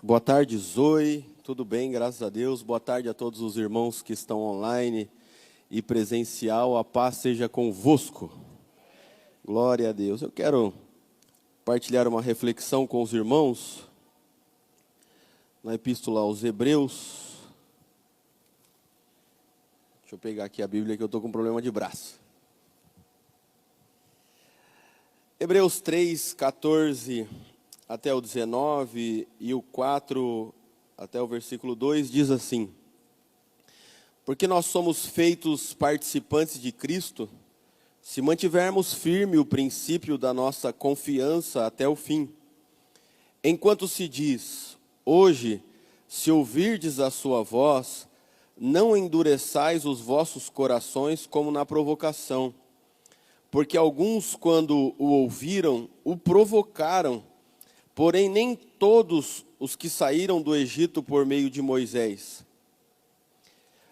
Boa tarde, Zoe. Tudo bem, graças a Deus. Boa tarde a todos os irmãos que estão online e presencial. A paz seja convosco. Glória a Deus. Eu quero partilhar uma reflexão com os irmãos na Epístola aos Hebreus. Deixa eu pegar aqui a Bíblia que eu estou com problema de braço. Hebreus 3, 14 até o 19 e o 4 até o versículo 2 diz assim: Porque nós somos feitos participantes de Cristo, se mantivermos firme o princípio da nossa confiança até o fim. Enquanto se diz, hoje, se ouvirdes a sua voz, não endureçais os vossos corações como na provocação. Porque alguns, quando o ouviram, o provocaram, porém nem todos os que saíram do Egito por meio de Moisés.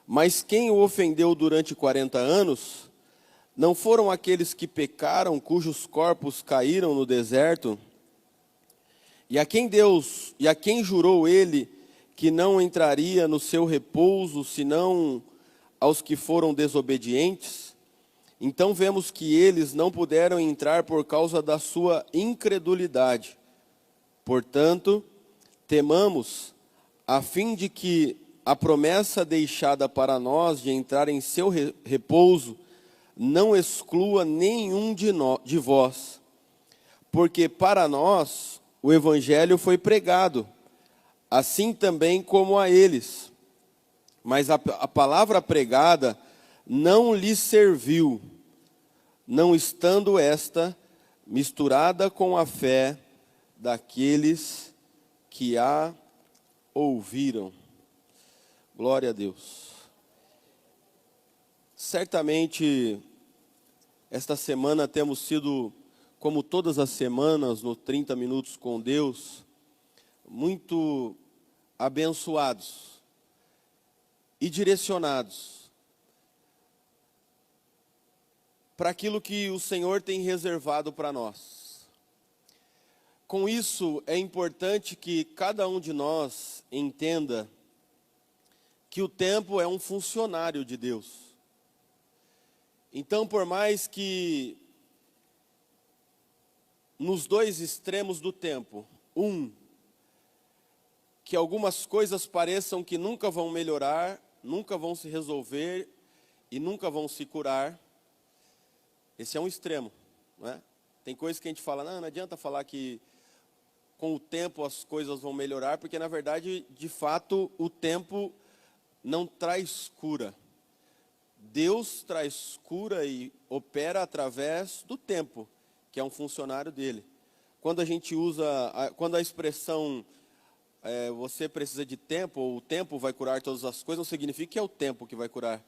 Mas quem o ofendeu durante 40 anos, não foram aqueles que pecaram, cujos corpos caíram no deserto? E a quem jurou ele que não entraria no seu repouso, senão aos que foram desobedientes? Então vemos que eles não puderam entrar por causa da sua incredulidade. Portanto, temamos, a fim de que a promessa deixada para nós de entrar em seu repouso não exclua nenhum de vós. Porque para nós o Evangelho foi pregado, assim também como a eles. Mas a palavra pregada não lhes serviu, não estando esta misturada com a fé daqueles que a ouviram. Glória a Deus. Certamente, esta semana temos sido, como todas as semanas, no 30 Minutos com Deus, muito abençoados e direcionados para aquilo que o Senhor tem reservado para nós. Com isso, é importante que cada um de nós entenda que o tempo é um funcionário de Deus. Então, por mais que nos dois extremos do tempo, que algumas coisas pareçam que nunca vão melhorar, nunca vão se resolver e nunca vão se curar, esse é um extremo, não é? Tem coisas que a gente fala, não adianta falar que com o tempo as coisas vão melhorar, porque na verdade, de fato, o tempo não traz cura. Deus traz cura e opera através do tempo, que é um funcionário dele. Quando a gente usa, quando a expressão você precisa de tempo, ou o tempo vai curar todas as coisas, não significa que é o tempo que vai curar.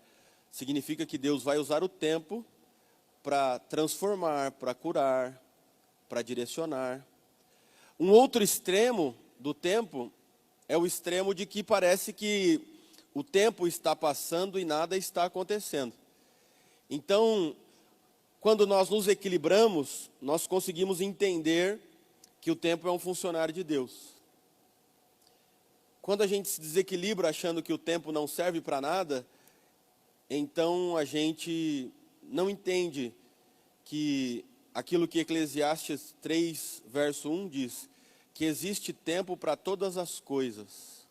Significa que Deus vai usar o tempo para transformar, para curar, para direcionar. Um outro extremo do tempo é o extremo de que parece que o tempo está passando e nada está acontecendo. Então, quando nós nos equilibramos, nós conseguimos entender que o tempo é um funcionário de Deus. Quando a gente se desequilibra achando que o tempo não serve para nada, então a gente não entende que aquilo que Eclesiastes 3, verso 1 diz, que existe tempo para todas as coisas.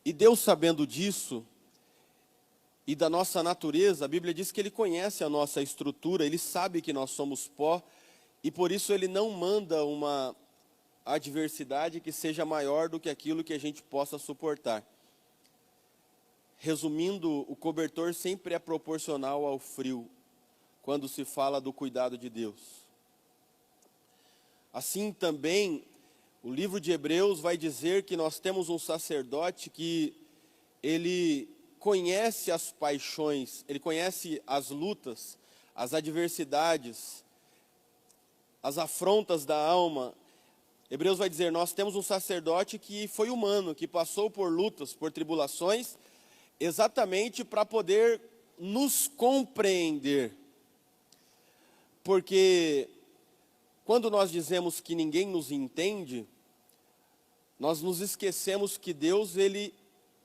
E Deus, sabendo disso, e da nossa natureza, a Bíblia diz que Ele conhece a nossa estrutura, Ele sabe que nós somos pó, e por isso Ele não manda uma adversidade que seja maior do que aquilo que a gente possa suportar. Resumindo, o cobertor sempre é proporcional ao frio, quando se fala do cuidado de Deus. Assim também, o livro de Hebreus vai dizer que nós temos um sacerdote que ele conhece as paixões, ele conhece as lutas, as adversidades, as afrontas da alma. Hebreus vai dizer, nós temos um sacerdote que foi humano, que passou por lutas, por tribulações, exatamente para poder nos compreender. Porque quando nós dizemos que ninguém nos entende, nós nos esquecemos que Deus, Ele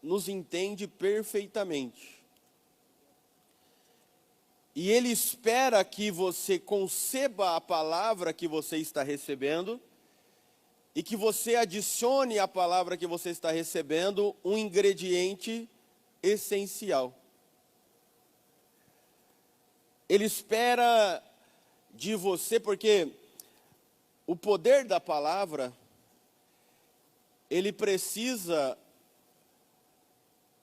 nos entende perfeitamente. E Ele espera que você conceba a palavra que você está recebendo e que você adicione à palavra que você está recebendo um ingrediente essencial. Ele espera de você, porque o poder da palavra, ele precisa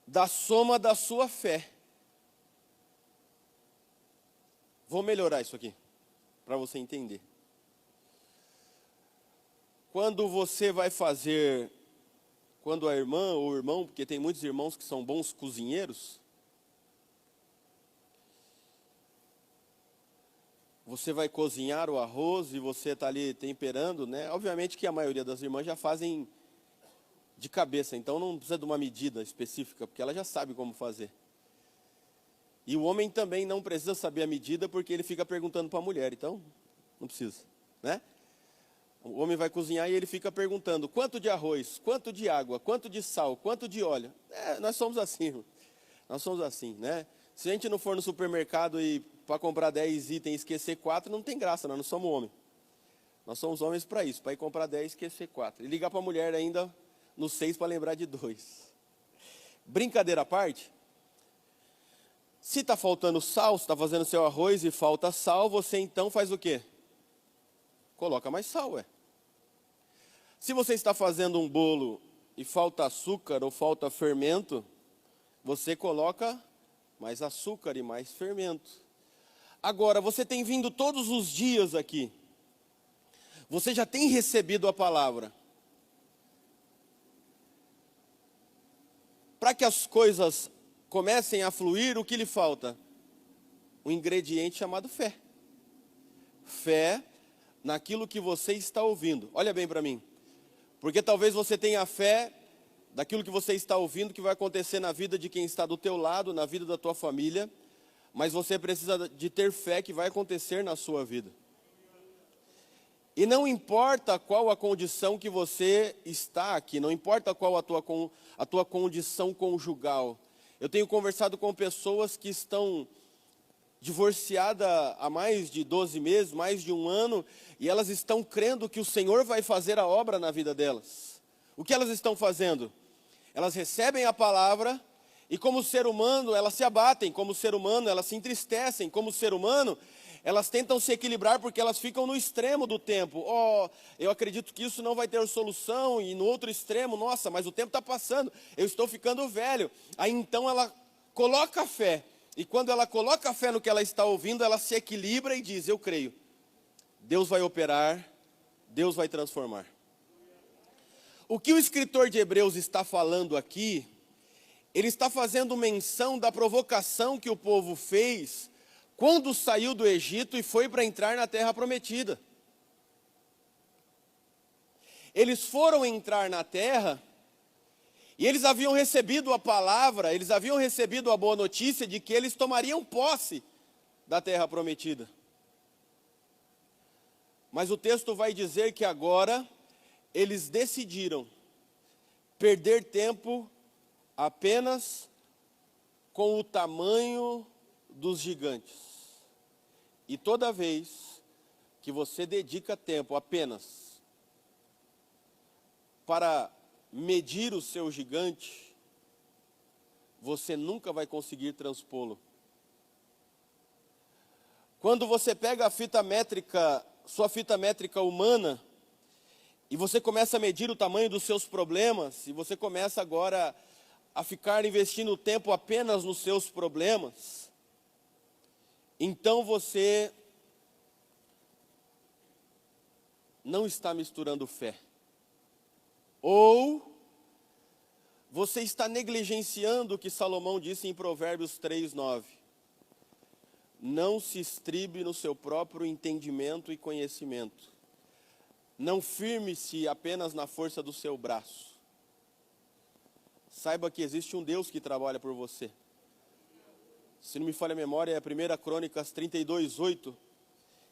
da soma da sua fé. Vou melhorar isso aqui, para você entender. Quando você vai fazer, quando a irmã ou o irmão, porque tem muitos irmãos que são bons cozinheiros, você vai cozinhar o arroz e você está ali temperando, né? Obviamente que a maioria das irmãs já fazem de cabeça, então não precisa de uma medida específica, porque ela já sabe como fazer. E o homem também não precisa saber a medida, porque ele fica perguntando para a mulher, então não precisa, né? O homem vai cozinhar e ele fica perguntando quanto de arroz, quanto de água, quanto de sal, quanto de óleo. Nós somos assim, nós somos assim, né? Se a gente não for no supermercado e para comprar 10 itens e esquecer 4, não tem graça, nós não somos homem. Nós somos homens para isso, para ir comprar 10 e esquecer 4. E ligar para a mulher ainda no 6 para lembrar de 2. Brincadeira à parte, se está faltando sal, se está fazendo seu arroz e falta sal, você então faz o quê? Coloca mais sal, Se você está fazendo um bolo e falta açúcar ou falta fermento, você coloca mais açúcar e mais fermento. Agora, você tem vindo todos os dias aqui. Você já tem recebido a palavra. Para que as coisas comecem a fluir, o que lhe falta? Um ingrediente chamado fé. Fé naquilo que você está ouvindo. Olha bem para mim. Porque talvez você tenha fé daquilo que você está ouvindo, que vai acontecer na vida de quem está do teu lado, na vida da tua família, mas você precisa de ter fé que vai acontecer na sua vida. E não importa qual a condição que você está aqui, não importa qual a tua condição conjugal. Eu tenho conversado com pessoas que estão divorciadas há mais de 12 meses, mais de um ano, e elas estão crendo que o Senhor vai fazer a obra na vida delas. O que elas estão fazendo? Elas recebem a palavra, e como ser humano, elas se abatem, como ser humano, elas se entristecem, como ser humano, elas tentam se equilibrar porque elas ficam no extremo do tempo. Eu acredito que isso não vai ter solução, e no outro extremo, nossa, mas o tempo está passando, eu estou ficando velho. Aí então ela coloca a fé, e quando ela coloca a fé no que ela está ouvindo, ela se equilibra e diz, eu creio, Deus vai operar, Deus vai transformar. O que o escritor de Hebreus está falando aqui, ele está fazendo menção da provocação que o povo fez quando saiu do Egito e foi para entrar na terra prometida. Eles foram entrar na terra e eles haviam recebido a palavra, eles haviam recebido a boa notícia de que eles tomariam posse da terra prometida. Mas o texto vai dizer que agora eles decidiram perder tempo apenas com o tamanho dos gigantes. E toda vez que você dedica tempo apenas para medir o seu gigante, você nunca vai conseguir transpô-lo. Quando você pega a fita métrica, sua fita métrica humana, e você começa a medir o tamanho dos seus problemas, e você começa agora a ficar investindo tempo apenas nos seus problemas, então você não está misturando fé. Ou você está negligenciando o que Salomão disse em Provérbios 3:9. Não se estribe no seu próprio entendimento e conhecimento. Não firme-se apenas na força do seu braço. Saiba que existe um Deus que trabalha por você. Se não me falha a memória, é a 1 Crônicas 32:8,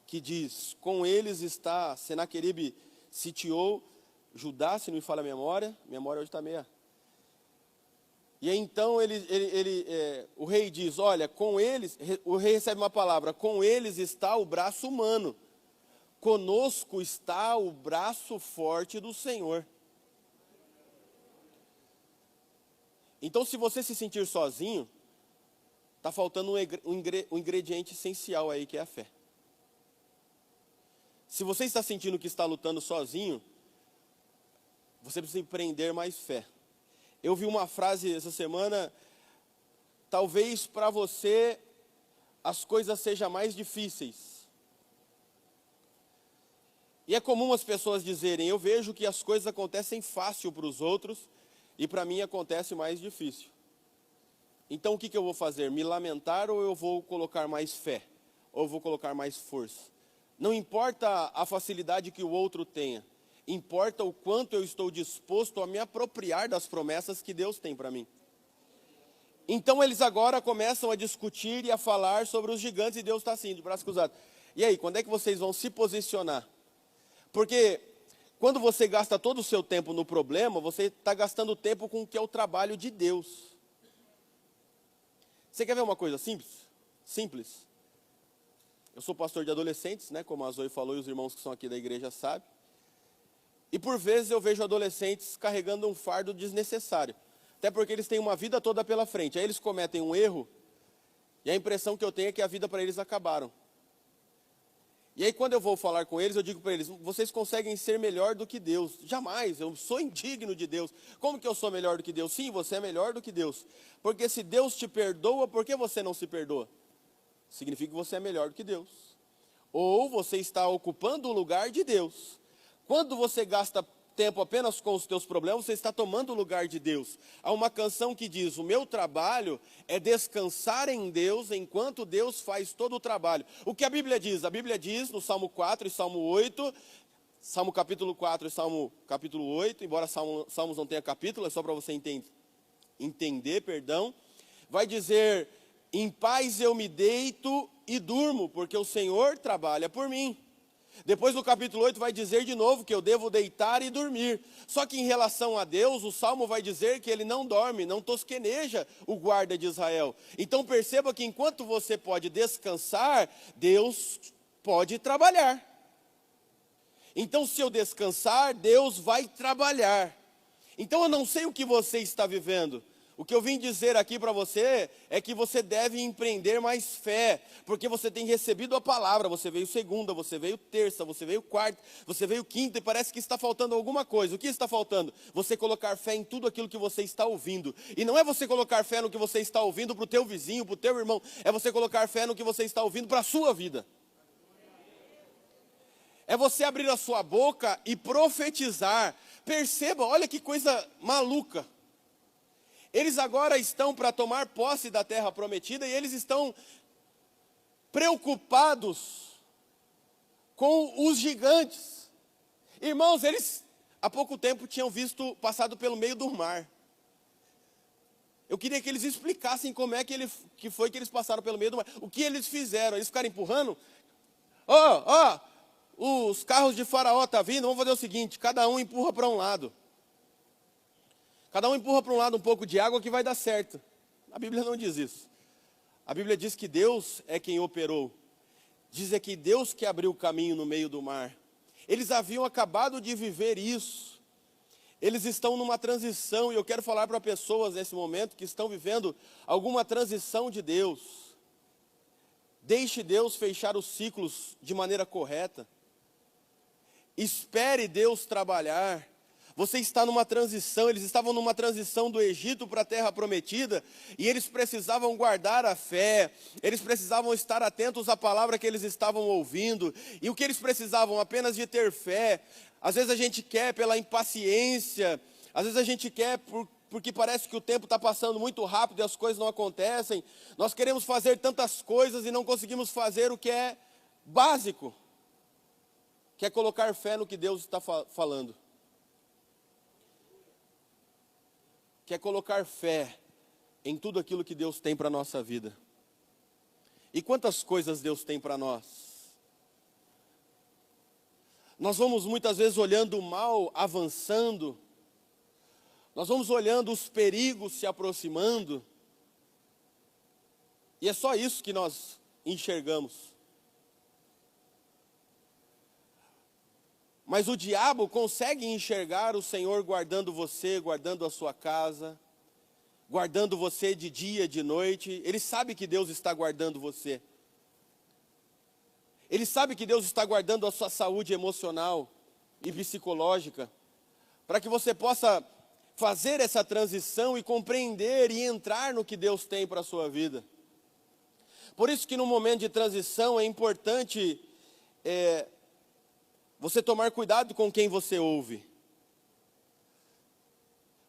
que diz, com eles está, Senaqueribe sitiou Judá, se não me falha a memória hoje está meia. E aí, então o rei diz, olha, com eles, o rei recebe uma palavra, com eles está o braço humano, conosco está o braço forte do Senhor. Então, se você se sentir sozinho, está faltando um ingrediente essencial aí, que é a fé. Se você está sentindo que está lutando sozinho, você precisa empreender mais fé. Eu vi uma frase essa semana, talvez para você as coisas sejam mais difíceis. E é comum as pessoas dizerem, eu vejo que as coisas acontecem fácil para os outros e para mim acontece mais difícil. Então o que eu vou fazer? Me lamentar ou eu vou colocar mais fé? Ou eu vou colocar mais força? Não importa a facilidade que o outro tenha. Importa o quanto eu estou disposto a me apropriar das promessas que Deus tem para mim. Então eles agora começam a discutir e a falar sobre os gigantes e Deus está assim, de braço cruzado. E aí, quando é que vocês vão se posicionar? Porque quando você gasta todo o seu tempo no problema, você está gastando tempo com o que é o trabalho de Deus. Você quer ver uma coisa simples? Simples. Eu sou pastor de adolescentes, né, como a Zoe falou e os irmãos que são aqui da igreja sabem. E por vezes eu vejo adolescentes carregando um fardo desnecessário. Até porque eles têm uma vida toda pela frente. Aí eles cometem um erro e a impressão que eu tenho é que a vida para eles acabaram. E aí quando eu vou falar com eles, eu digo para eles, vocês conseguem ser melhor do que Deus. Jamais, eu sou indigno de Deus. Como que eu sou melhor do que Deus? Sim, você é melhor do que Deus. Porque se Deus te perdoa, por que você não se perdoa? Significa que você é melhor do que Deus. Ou você está ocupando o lugar de Deus. Quando você gasta tempo apenas com os teus problemas, você está tomando o lugar de Deus. Há uma canção que diz, o meu trabalho é descansar em Deus enquanto Deus faz todo o trabalho. O que a Bíblia diz? A Bíblia diz no Salmo 4 e Salmo 8, Salmo capítulo 4 e Salmo capítulo 8, embora Salmos não tenha capítulo, é só para você entender, vai dizer, em paz eu me deito e durmo, porque o Senhor trabalha por mim. Depois no capítulo 8 vai dizer de novo que eu devo deitar e dormir. Só que em relação a Deus, o Salmo vai dizer que ele não dorme, não tosqueneja o guarda de Israel. Então perceba que enquanto você pode descansar, Deus pode trabalhar. Então se eu descansar, Deus vai trabalhar. Então eu não sei o que você está vivendo. O que eu vim dizer aqui para você é que você deve empreender mais fé, porque você tem recebido a palavra, você veio segunda, você veio terça, você veio quarta, você veio quinta e parece que está faltando alguma coisa. O que está faltando? Você colocar fé em tudo aquilo que você está ouvindo. E não é você colocar fé no que você está ouvindo para o teu vizinho, para o teu irmão, é você colocar fé no que você está ouvindo para a sua vida. É você abrir a sua boca e profetizar. Perceba, olha que coisa maluca. Eles agora estão para tomar posse da terra prometida e eles estão preocupados com os gigantes. Irmãos, eles há pouco tempo tinham passado pelo meio do mar. Eu queria que eles explicassem como é que foi que eles passaram pelo meio do mar. O que eles fizeram? Eles ficaram empurrando? Os carros de Faraó estão vindo, vamos fazer o seguinte, cada um empurra para um lado. Cada um empurra para um lado um pouco de água que vai dar certo. A Bíblia não diz isso. A Bíblia diz que Deus é quem operou. Diz que Deus que abriu o caminho no meio do mar. Eles haviam acabado de viver isso. Eles estão numa transição, e eu quero falar para pessoas nesse momento que estão vivendo alguma transição de Deus. Deixe Deus fechar os ciclos de maneira correta. Espere Deus trabalhar. Você está numa transição, eles estavam numa transição do Egito para a terra prometida, e eles precisavam guardar a fé, eles precisavam estar atentos à palavra que eles estavam ouvindo, e o que eles precisavam? Apenas de ter fé. Às vezes a gente quer pela impaciência, às vezes a gente quer porque parece que o tempo está passando muito rápido e as coisas não acontecem. Nós queremos fazer tantas coisas e não conseguimos fazer o que é básico, que é colocar fé no que Deus está falando. Que é colocar fé em tudo aquilo que Deus tem para a nossa vida. E quantas coisas Deus tem para nós? Nós vamos muitas vezes olhando o mal avançando, nós vamos olhando os perigos se aproximando, e é só isso que nós enxergamos. Mas o diabo consegue enxergar o Senhor guardando você, guardando a sua casa, guardando você de dia, de noite. Ele sabe que Deus está guardando você. Ele sabe que Deus está guardando a sua saúde emocional e psicológica, para que você possa fazer essa transição e compreender e entrar no que Deus tem para a sua vida. Por isso que no momento de transição é importante você tomar cuidado com quem você ouve.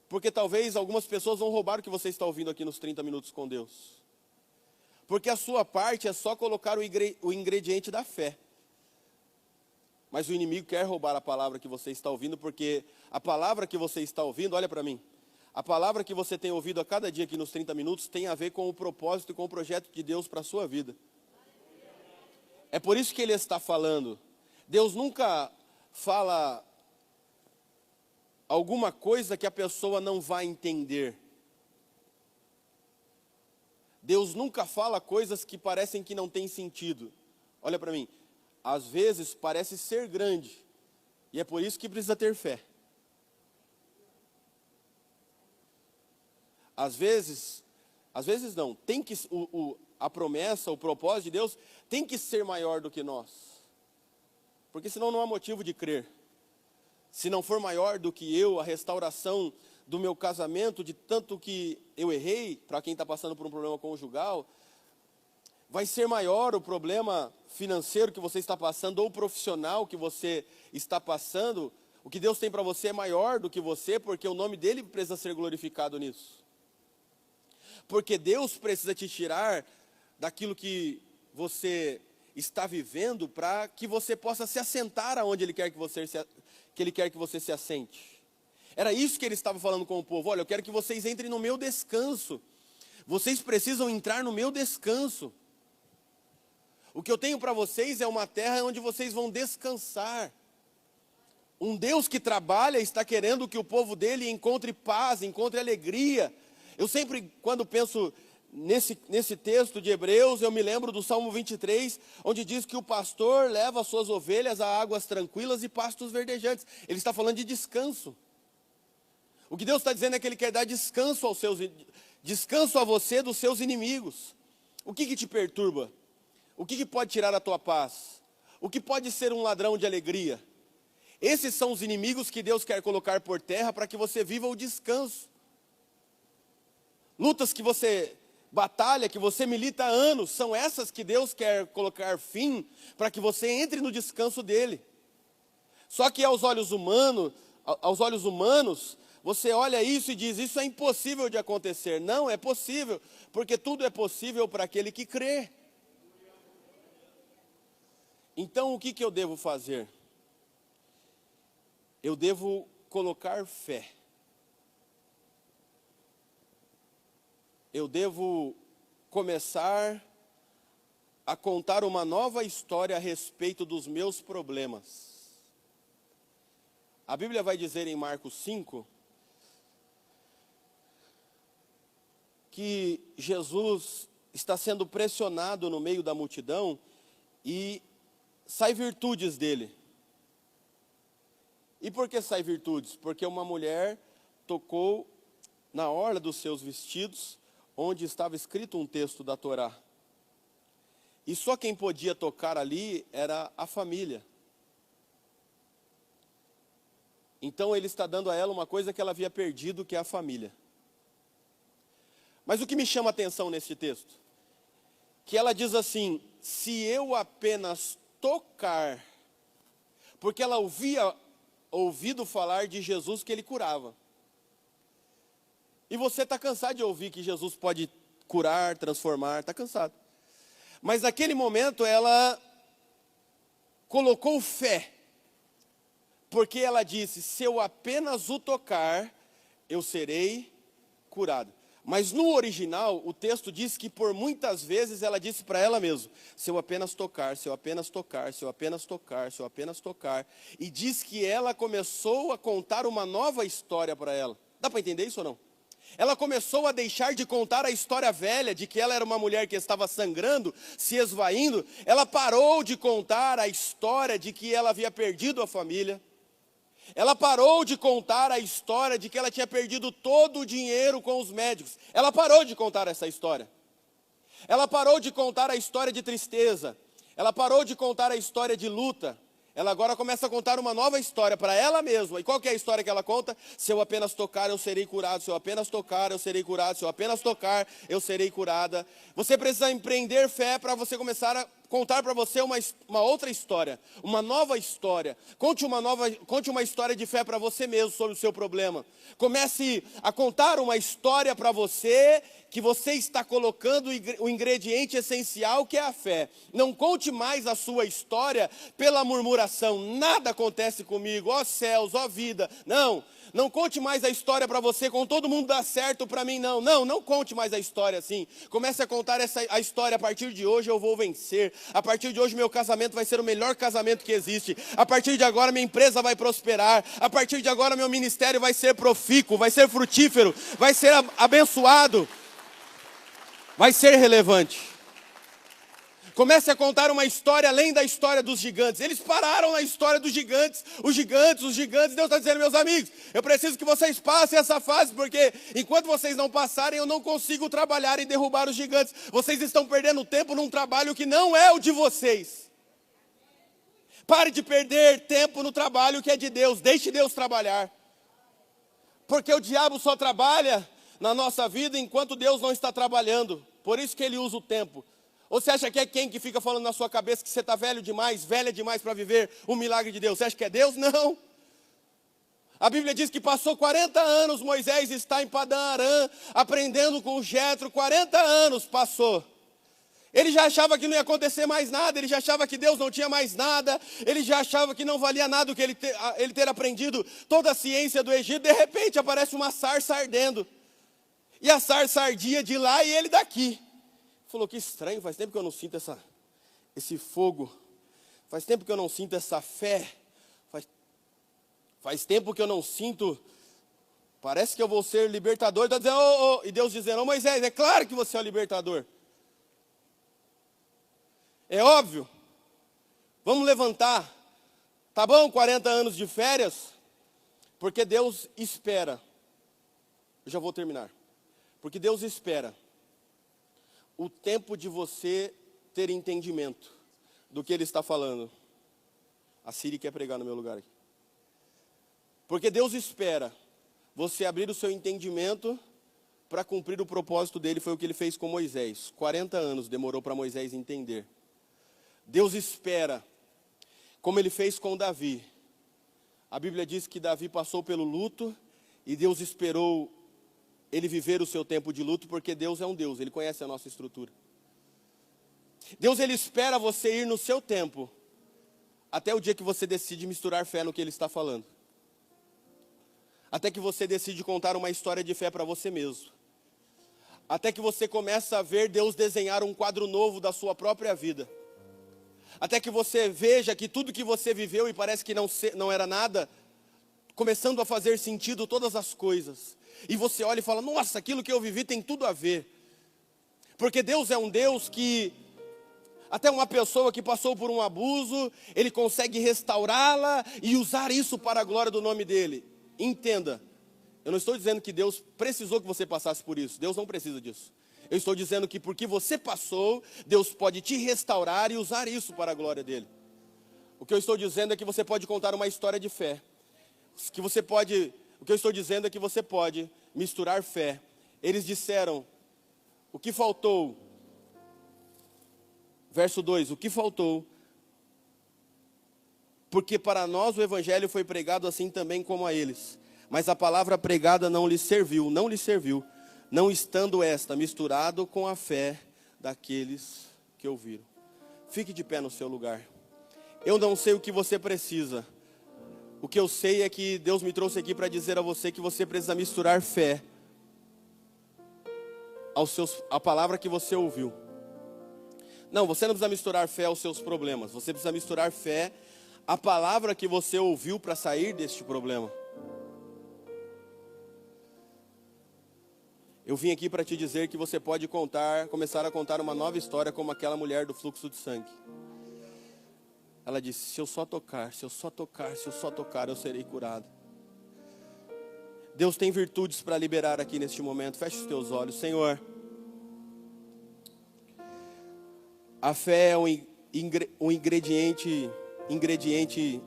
Porque talvez algumas pessoas vão roubar o que você está ouvindo aqui nos 30 minutos com Deus. Porque a sua parte é só colocar o ingrediente da fé. Mas o inimigo quer roubar a palavra que você está ouvindo, porque a palavra que você está ouvindo, olha para mim, a palavra que você tem ouvido a cada dia aqui nos 30 minutos tem a ver com o propósito e com o projeto de Deus para a sua vida. É por isso que Ele está falando. Deus nunca fala alguma coisa que a pessoa não vai entender. Deus nunca fala coisas que parecem que não têm sentido. Olha para mim, às vezes parece ser grande, e é por isso que precisa ter fé. Às vezes não, tem que, a promessa, o propósito de Deus tem que ser maior do que nós. Porque senão não há motivo de crer. Se não for maior do que eu, a restauração do meu casamento, de tanto que eu errei, para quem está passando por um problema conjugal, vai ser maior o problema financeiro que você está passando, ou profissional que você está passando. O que Deus tem para você é maior do que você, porque o nome dEle precisa ser glorificado nisso. Porque Deus precisa te tirar daquilo que você está vivendo, para que você possa se assentar aonde Ele quer que você se assente. Era isso que Ele estava falando com o povo. Olha, eu quero que vocês entrem no meu descanso. Vocês precisam entrar no meu descanso. O que eu tenho para vocês é uma terra onde vocês vão descansar. Um Deus que trabalha está querendo que o povo dele encontre paz, encontre alegria. Eu sempre, quando penso nesse texto de Hebreus, eu me lembro do Salmo 23, onde diz que o pastor leva as suas ovelhas a águas tranquilas e pastos verdejantes. Ele está falando de descanso. O que Deus está dizendo é que Ele quer dar descanso descanso a você dos seus inimigos. O que te perturba? O que pode tirar a tua paz? O que pode ser um ladrão de alegria? Esses são os inimigos que Deus quer colocar por terra para que você viva o descanso. Lutas que você batalha, que você milita há anos, são essas que Deus quer colocar fim para que você entre no descanso dEle. Só que aos olhos humanos, você olha isso e diz, isso é impossível de acontecer. Não, é possível, porque tudo é possível para aquele que crê. Então o que eu devo fazer? Eu devo colocar fé. Eu devo começar a contar uma nova história a respeito dos meus problemas. A Bíblia vai dizer em Marcos 5 que Jesus está sendo pressionado no meio da multidão e sai virtudes dele. E por que sai virtudes? Porque uma mulher tocou na orla dos seus vestidos, onde estava escrito um texto da Torá. E só quem podia tocar ali era a família. Então ele está dando a ela uma coisa que ela havia perdido, que é a família. Mas o que me chama a atenção nesse texto? Que ela diz assim, se eu apenas tocar, porque ela havia ouvido falar de Jesus que ele curava. E você está cansado de ouvir que Jesus pode curar, transformar, está cansado. Mas naquele momento ela colocou fé, porque ela disse, se eu apenas o tocar, eu serei curado. Mas no original, o texto diz que por muitas vezes ela disse para ela mesma: se eu apenas tocar, se eu apenas tocar, se eu apenas tocar, se eu apenas tocar. E diz que ela começou a contar uma nova história para ela. Dá para entender isso ou não? Ela começou a deixar de contar a história velha de que ela era uma mulher que estava sangrando, se esvaindo. Ela parou de contar a história de que ela havia perdido a família. Ela parou de contar a história de que ela tinha perdido todo o dinheiro com os médicos. Ela parou de contar essa história. Ela parou de contar a história de tristeza. Ela parou de contar a história de luta. Ela agora começa a contar uma nova história para ela mesma. E qual que é a história que ela conta? Se eu apenas tocar, eu serei curado. Se eu apenas tocar, eu serei curado. Se eu apenas tocar, eu serei curada. Você precisa empreender fé para você começar a contar para você uma outra história, uma nova história. Conte uma história de fé para você mesmo sobre o seu problema. Comece a contar uma história para você que você está colocando o ingrediente essencial que é a fé. Não conte mais a sua história pela murmuração. Nada acontece comigo, ó céus, ó vida. Não conte mais a história para você com todo mundo dá certo, para mim não. Não conte mais a história assim. Comece a contar a história: a partir de hoje eu vou vencer. A partir de hoje meu casamento vai ser o melhor casamento que existe. A partir de agora minha empresa vai prosperar. A partir de agora meu ministério vai ser profícuo, vai ser frutífero, vai ser abençoado, vai ser relevante. Comece a contar uma história além da história dos gigantes. Eles pararam na história dos gigantes. Os gigantes. Deus está dizendo: meus amigos, eu preciso que vocês passem essa fase, porque enquanto vocês não passarem, eu não consigo trabalhar e derrubar os gigantes. Vocês estão perdendo tempo num trabalho que não é o de vocês. Pare de perder tempo no trabalho que é de Deus. Deixe Deus trabalhar. Porque o diabo só trabalha na nossa vida enquanto Deus não está trabalhando. Por isso que ele usa o tempo. Ou você acha que é quem que fica falando na sua cabeça que você está velho demais, velha demais para viver o milagre de Deus? Você acha que é Deus? Não. A Bíblia diz que passou 40 anos, Moisés está em Padã Arã, aprendendo com Jetro. 40 anos passou. Ele já achava que não ia acontecer mais nada, ele já achava que Deus não tinha mais nada, ele já achava que não valia nada o que ele ter aprendido toda a ciência do Egito. De repente aparece uma sarça ardendo. E a sarça ardia de lá e ele daqui. Falou: que estranho, faz tempo que eu não sinto esse fogo, faz tempo que eu não sinto essa fé, faz tempo que eu não sinto, parece que eu vou ser libertador. Está dizendo, e Deus dizendo: Moisés, é claro que você é o libertador, é óbvio, vamos levantar, tá bom, 40 anos de férias, porque Deus espera, eu já vou terminar, porque Deus espera o tempo de você ter entendimento do que Ele está falando. A Siri quer pregar no meu lugar aqui. Porque Deus espera você abrir o seu entendimento para cumprir o propósito dele. Foi o que Ele fez com Moisés. 40 anos demorou para Moisés entender. Deus espera, como Ele fez com Davi. A Bíblia diz que Davi passou pelo luto e Deus esperou ele viver o seu tempo de luto, porque Deus é um Deus, Ele conhece a nossa estrutura. Deus, Ele espera você ir no seu tempo, até o dia que você decide misturar fé no que Ele está falando. Até que você decide contar uma história de fé para você mesmo. Até que você começa a ver Deus desenhar um quadro novo da sua própria vida. Até que você veja que tudo que você viveu e parece que não era nada, começando a fazer sentido todas as coisas. E você olha e fala: nossa, aquilo que eu vivi tem tudo a ver. Porque Deus é um Deus que, até uma pessoa que passou por um abuso, Ele consegue restaurá-la e usar isso para a glória do nome dEle. Entenda, eu não estou dizendo que Deus precisou que você passasse por isso. Deus não precisa disso. Eu estou dizendo que porque você passou, Deus pode te restaurar e usar isso para a glória dEle. O que eu estou dizendo é que você pode contar uma história de fé. O que eu estou dizendo é que você pode misturar fé. Eles disseram: o que faltou? Verso 2, o que faltou? Porque para nós o evangelho foi pregado assim também como a eles. Mas a palavra pregada não lhes serviu, não estando esta misturado com a fé daqueles que ouviram. Fique de pé no seu lugar. Eu não sei o que você precisa. O que eu sei é que Deus me trouxe aqui para dizer a você que você precisa misturar fé à palavra que você ouviu. Não, você não precisa misturar fé aos seus problemas. Você precisa misturar fé à palavra que você ouviu para sair deste problema. Eu vim aqui para te dizer que você pode começar a contar uma nova história como aquela mulher do fluxo de sangue. Ela disse, se eu só tocar, eu serei curado. Deus tem virtudes para liberar aqui neste momento. Feche os teus olhos. Senhor, a fé é um ingrediente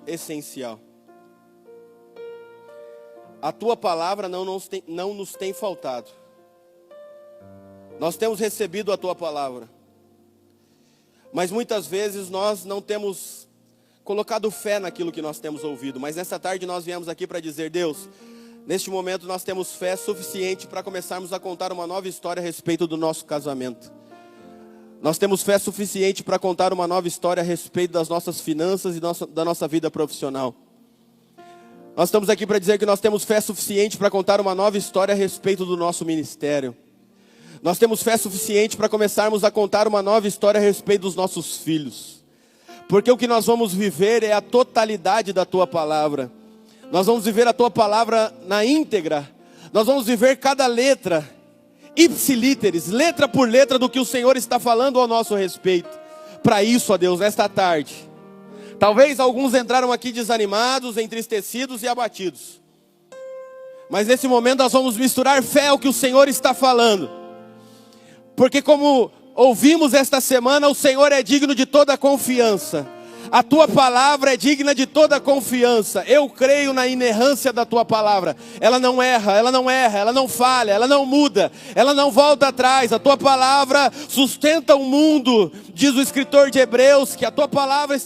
essencial. A tua palavra não nos tem faltado. Nós temos recebido a tua palavra. Mas muitas vezes nós não temos colocado fé naquilo que nós temos ouvido. Mas nessa tarde nós viemos aqui para dizer, Deus, neste momento nós temos fé suficiente para começarmos a contar uma nova história a respeito do nosso casamento. Nós temos fé suficiente para contar uma nova história a respeito das nossas finanças e da nossa vida profissional. Nós estamos aqui para dizer que nós temos fé suficiente para contar uma nova história a respeito do nosso ministério. Nós temos fé suficiente para começarmos a contar uma nova história a respeito dos nossos filhos. Porque o que nós vamos viver é a totalidade da tua palavra. Nós vamos viver a tua palavra na íntegra. Nós vamos viver cada letra, ipsilíteres, letra por letra do que o Senhor está falando ao nosso respeito. Para isso, ó Deus, nesta tarde, talvez alguns entraram aqui desanimados, entristecidos e abatidos. Mas nesse momento nós vamos misturar fé ao que o Senhor está falando. Porque como ouvimos esta semana, o Senhor é digno de toda confiança. A tua palavra é digna de toda confiança. Eu creio na inerrância da tua palavra. Ela não erra, ela não falha, ela não muda, ela não volta atrás. A tua palavra sustenta o mundo. Diz o escritor de Hebreus que a tua palavra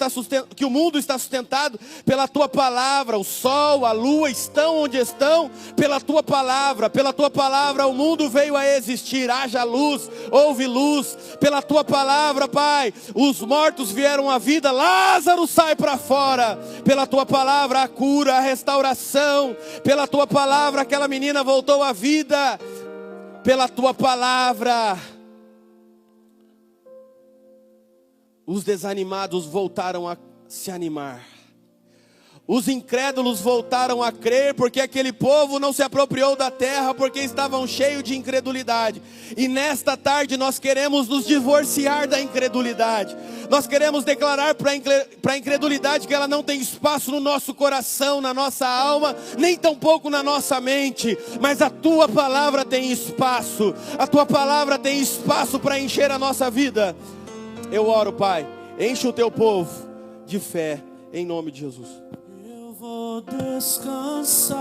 que o mundo está sustentado pela tua palavra. O sol, a lua estão onde estão pela tua palavra. Pela tua palavra o mundo veio a existir. Haja luz, houve luz. Pela tua palavra, Pai, os mortos vieram à vida. Lázaro sai para fora. Pela tua palavra a cura, a restauração. Pela tua palavra aquela menina voltou à vida. Pela tua palavra os desanimados voltaram a se animar. Os incrédulos voltaram a crer, porque aquele povo não se apropriou da terra, porque estavam cheios de incredulidade. E nesta tarde nós queremos nos divorciar da incredulidade. Nós queremos declarar para a incredulidade que ela não tem espaço no nosso coração, na nossa alma, nem tampouco na nossa mente. Mas a tua palavra tem espaço. A tua palavra tem espaço para encher a nossa vida. Eu oro, Pai, enche o teu povo de fé, em nome de Jesus. Vou descansar,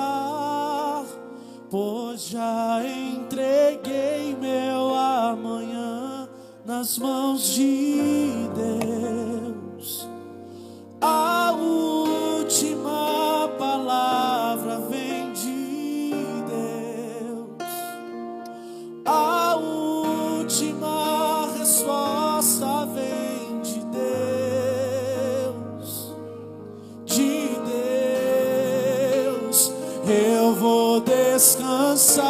pois já entreguei meu amanhã nas mãos de Deus. A última palavra vem de Deus. A última resposta vem de Deus. De eu vou descansar,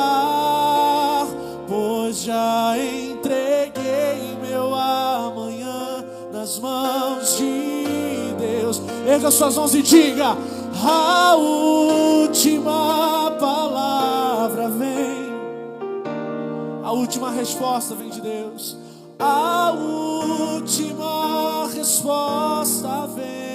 pois já entreguei meu amanhã nas mãos de Deus. Erga suas mãos e diga: a última palavra vem, a última resposta vem de Deus. A última resposta vem